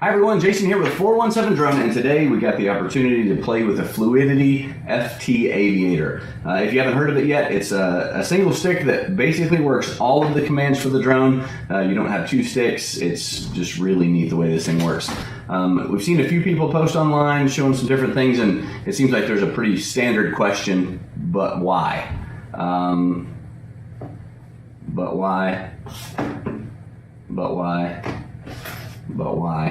Hi everyone, Jason here with 417 Drone, and today we got the opportunity to play with the Fluidity FT Aviator. If you haven't heard of it yet, it's a single stick that basically works all of the commands for the drone. You don't have two sticks. It's just really neat the way this thing works. We've seen a few people post online showing some different things, and it seems like there's a pretty standard question, but why? But why?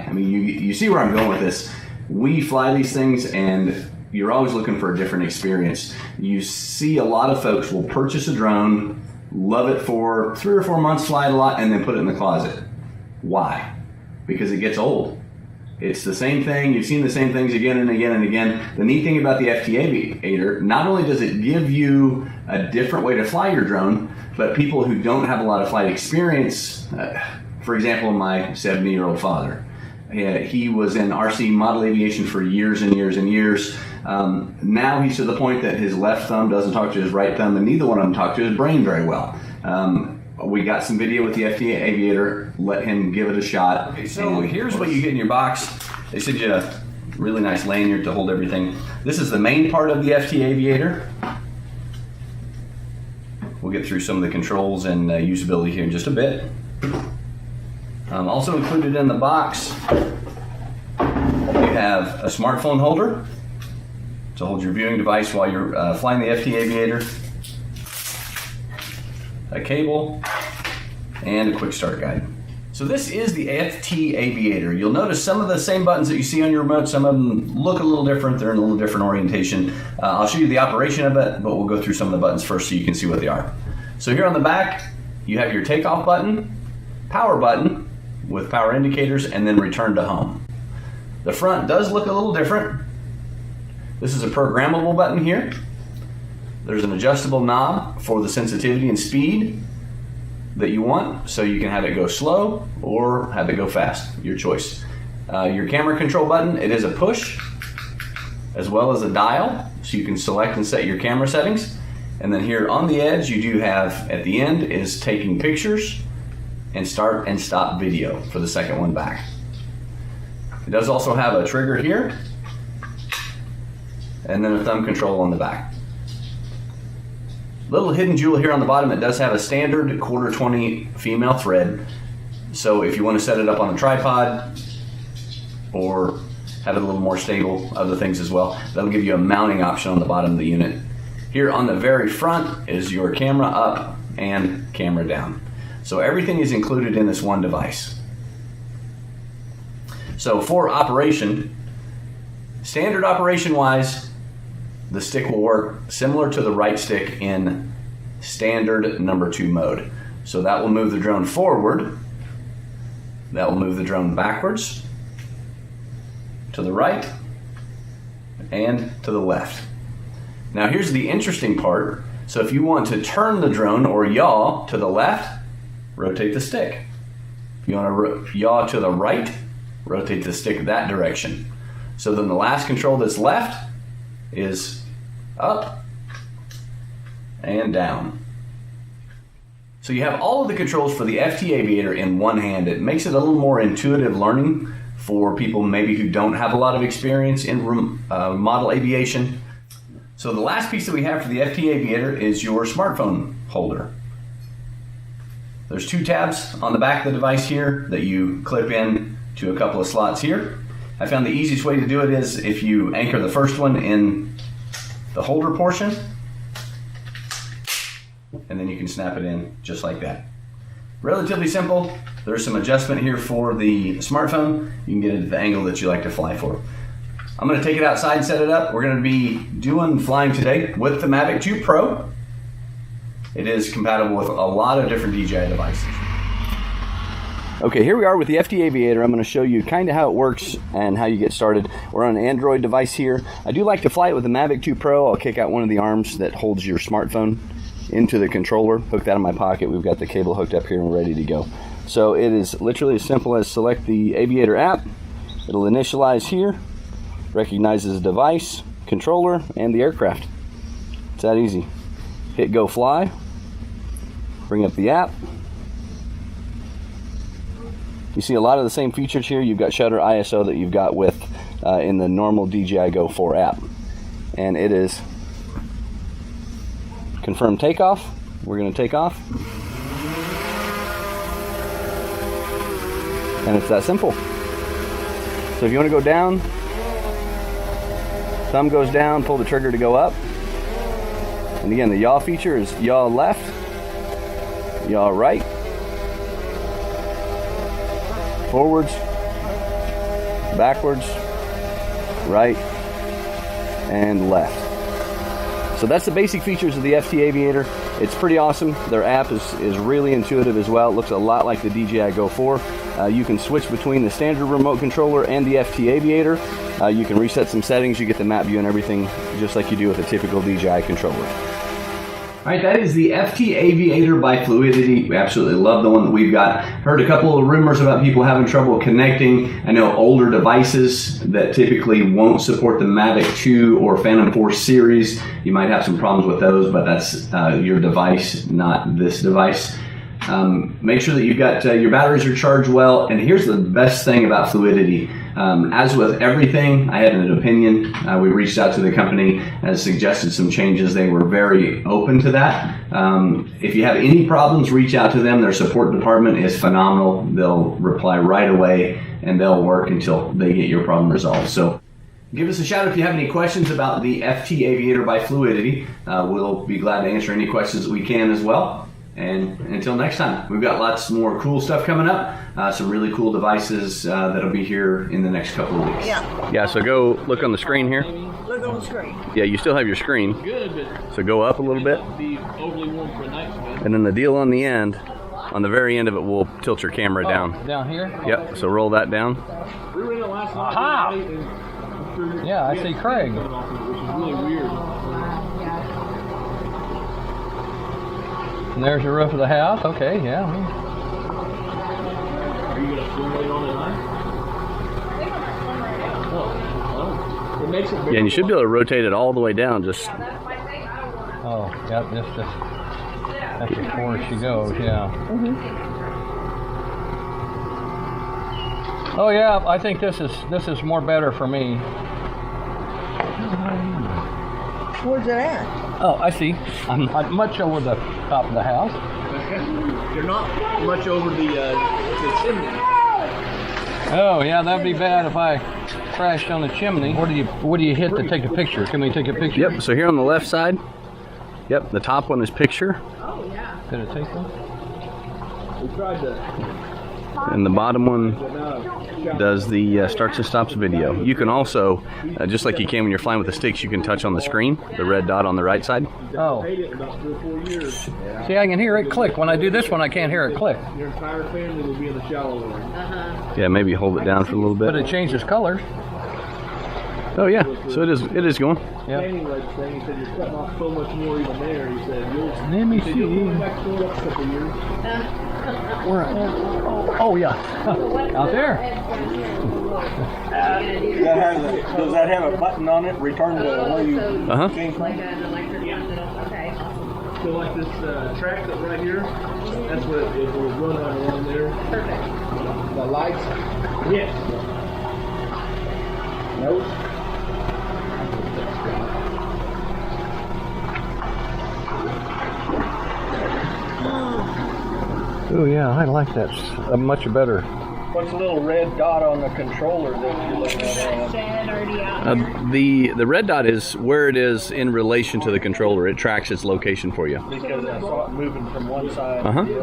I mean, you see where I'm going with this. We fly these things and you're always looking for a different experience. You see a lot of folks will purchase a drone, love it for 3 or 4 months, fly it a lot, and then put it in the closet. Why? Because it gets old. It's the same thing. You've seen the same things again and again and again. The neat thing about the FT Aviator, not only does it give you a different way to fly your drone, but people who don't have a lot of flight experience, for example, my 70-year-old father. He was in RC model aviation for years and years and years. Now he's to the point that his left thumb doesn't talk to his right thumb, and neither one of them talk to his brain very well. We got some video with the FT Aviator. Let him give it a shot. Okay, so here's what you get in your box. They send you a really nice lanyard to hold everything. This is the main part of the FT Aviator. We'll get through some of the controls and usability here in just a bit. Also included in the box, you have a smartphone holder to hold your viewing device while you're flying the FT Aviator, a cable, and a quick start guide. So this is the FT Aviator. You'll notice some of the same buttons that you see on your remote. Some of them look a little different. They're in a little different orientation. I'll show you the operation of it, but we'll go through some of the buttons first so you can see what they are. So here on the back, you have your takeoff button, power button with power indicators, and then return to home. The front does look a little different. This is a programmable button here. There's an adjustable knob for the sensitivity and speed that you want, so you can have it go slow or have it go fast, your choice. Your camera control button, it is a push as well as a dial, so you can select and set your camera settings. And then here on the edge, you do have, at the end, is taking pictures and start and stop video for the second one back. It does also have a trigger here, and then a thumb control on the back. Little hidden jewel here on the bottom, it does have a standard 1/4-20 female thread. So if you want to set it up on a tripod or have it a little more stable, other things as well, that'll give you a mounting option on the bottom of the unit. Here on the very front is your camera up and camera down. So everything is included in this one device. So for operation, standard operation wise, the stick will work similar to the right stick in standard number 2 mode. So that will move the drone forward, that will move the drone backwards, to the right, and to the left. Now here's the interesting part. So if you want to turn the drone or yaw to the left, rotate the stick. If you want to yaw to the right, rotate the stick that direction. So then the last control that's left is up and down. So you have all of the controls for the FT Aviator in one hand. It makes it a little more intuitive learning for people maybe who don't have a lot of experience in model aviation. So the last piece that we have for the FT Aviator is your smartphone holder. There's 2 tabs on the back of the device here that you clip in to a couple of slots here. I found the easiest way to do it is if you anchor the first one in the holder portion, and then you can snap it in just like that. Relatively simple. There's some adjustment here for the smartphone. You can get it at the angle that you like to fly for. I'm going to take it outside and set it up. We're going to be doing flying today with the Mavic 2 Pro. It is compatible with a lot of different DJI devices. Okay, here we are with the FT Aviator. I'm going to show you kind of how it works and how you get started. We're on an Android device here. I do like to fly it with the Mavic 2 Pro. I'll kick out one of the arms that holds your smartphone into the controller, hook that in my pocket. We've got the cable hooked up here and we're ready to go. So it is literally as simple as select the Aviator app. It'll initialize here, recognizes the device, controller, and the aircraft. It's that easy. Hit go fly, bring up the app, You see a lot of the same features here. You've got shutter ISO that you've got with in the normal DJI Go 4 app. And it is confirm takeoff. We're going to take off. And it's that simple. So if you want to go down, thumb goes down, pull the trigger to go up. And again, the yaw feature is yaw left, yaw right, forwards, backwards, right, and left. So that's the basic features of the FT Aviator. It's pretty awesome. Their app is really intuitive as well. It looks a lot like the DJI Go 4. You can switch between the standard remote controller and the FT Aviator. You can reset some settings. You get the map view and everything just like you do with a typical DJI controller. All right, that is the FT Aviator by Fluidity. We absolutely love the one that we've got. Heard a couple of rumors about people having trouble connecting. I know older devices that typically won't support the Mavic 2 or Phantom 4 series. You might have some problems with those, but that's your device, not this device. Make sure that you've got your batteries are charged well. And here's the best thing about Fluidity. As with everything, I had an opinion. We reached out to the company and suggested some changes. They were very open to that. If you have any problems, reach out to them. Their support department is phenomenal. They'll reply right away and they'll work until they get your problem resolved. So give us a shout if you have any questions about the FT Aviator by Fluidity. We'll be glad to answer any questions that we can as well. And until next time, we've got lots more cool stuff coming up. Some really cool devices that'll be here in the next couple of weeks. Yeah, so go look on the screen here. Look on the screen. Yeah, you still have your screen. Good. So go up a little bit. Be overly warm for a night. And then the deal on the end, on the very end of it, will tilt your camera down. Down here? Yep, so roll that down. We were in it last night. Aha! Yeah, I see Craig. Which is really weird. And there's the roof of the house. Okay, yeah. Are you going to simulate on it, huh? Oh. It makes it Yeah, and you should be able to rotate it all the way down. Just Oh, yep, just that's as far as she goes, yeah. Oh yeah, I think this is more better for me. Where's it at? Oh, I see. I'm not much over the top of the house. You're not much over the chimney. Oh yeah, that'd be bad if I crashed on the chimney. What do you hit to take a picture? Can we take a picture? Yep, so here on the left side, yep, the top one is picture. Oh yeah. Did it take one? We tried to. And the bottom one does the starts and stops video. You can also, just like you can when you're flying with the sticks, you can touch on the screen, the red dot on the right side. Oh. See, I can hear it click. When I do this one, I can't hear it click. Your entire family will be in the shallow end. Yeah, maybe hold it down for a little bit. But it changes colors. Oh yeah, so it is going. Yeah. He said you're cutting off so much more even there. He said Let me see. you'll come back to it up a couple years. Where? Oh yeah, out there. Does that have a button on it? Return to where you came from? Like an electric button. Okay. So like this track that's right here, that's what it will run on along there. Perfect. The lights? Yes. Nope. Oh yeah, I like that. Much better. What's the little red dot on the controller that you're looking at? Shed already out. The red dot is where it is in relation to the controller. It tracks its location for you. Because I saw it moving from one side to the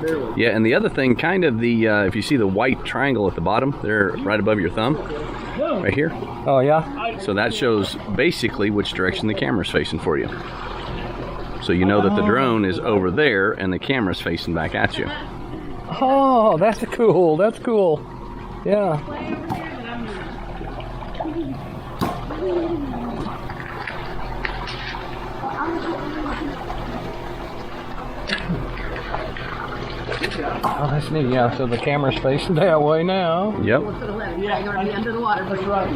other. Yeah, and the other thing, kind of the if you see the white triangle at the bottom, there, right above your thumb, right here. Oh yeah. So that shows basically which direction the camera's facing for you. So you know that the drone is over there and the camera's facing back at you. Oh, that's cool. That's cool. Yeah. Oh, that's neat. Yeah, so the camera's facing that way now. Yep. Yeah, you're going to be under the water. That's right.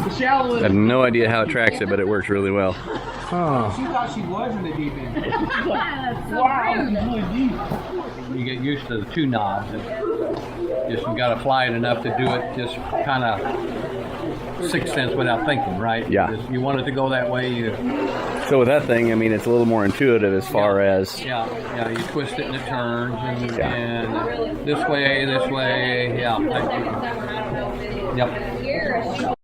The shallow I have no idea how it tracks it, but it works really well. Oh. She thought she was in the deep end. You get used to the two knobs. And just you got to fly it enough to do it just kind of sixth sense without thinking, right? Yeah. Just, you want it to go that way. So with that thing, I mean, it's a little more intuitive as far as... Yeah, you twist it and it turns, and, Yeah. and this way, yeah. Yep.